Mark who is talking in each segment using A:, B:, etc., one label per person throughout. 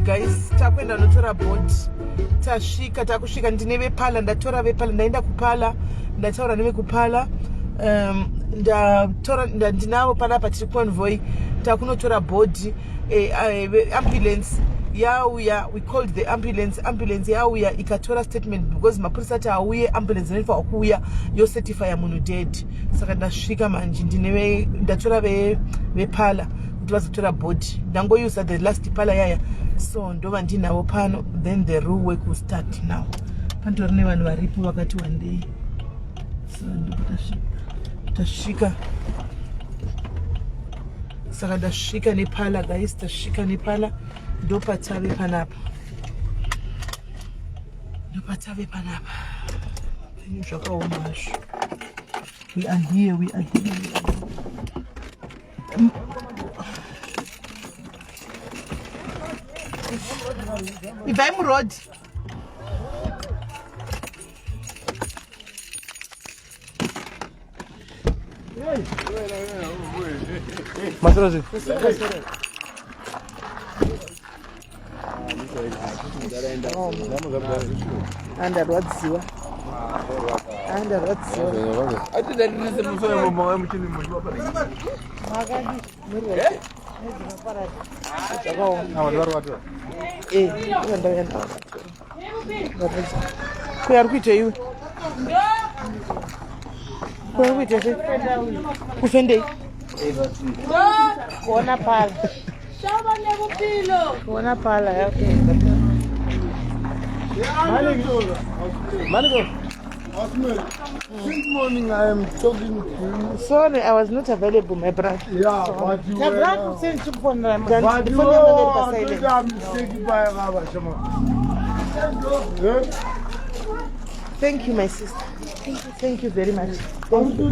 A: Guys, takwenda notora boat tasvika takusvika ndine vepala ndatora vepala ndaenda kupala ndataura nevekupala ndinavo panapa tiri convoy takunotora board ambulance yauya. We called the ambulance yauya ikatora statement because mapurisa ati auye ambulance inofanirwa kuuya yocertifya munhu dead. Saka ndasvika manje ndatora vepala kuti vazotora board. Ndangousa the last pala yaya, so ndova ndinavo pano, then the real work will start now. Pandori nevanhu varipo vakati wandei, so tasvika. Saka ndasvika nepala guys, tasvika nepala ndopatave panapa, zvakaomazvo. We are here. If I'm road.
B: Masrozi.
A: Andarwadziwa. Kuyari kuita iwe? Kuyari kuita se? Kufendei? Kuona pala. Kuona pala yake.
B: Manigo. Since morning I am talking to you.
A: Sorry, I was not available, my brother.
B: Yeah, but you were...
A: Thank you, my sister. Thank you very much.
B: Thank you.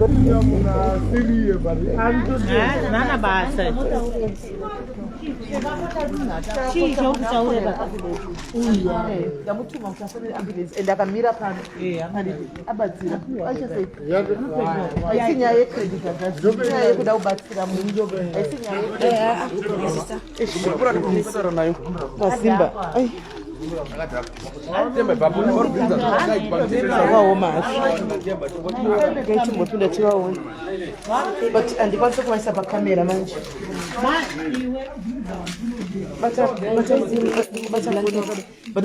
A: But andikwanisa kumaisa pakamera manje. But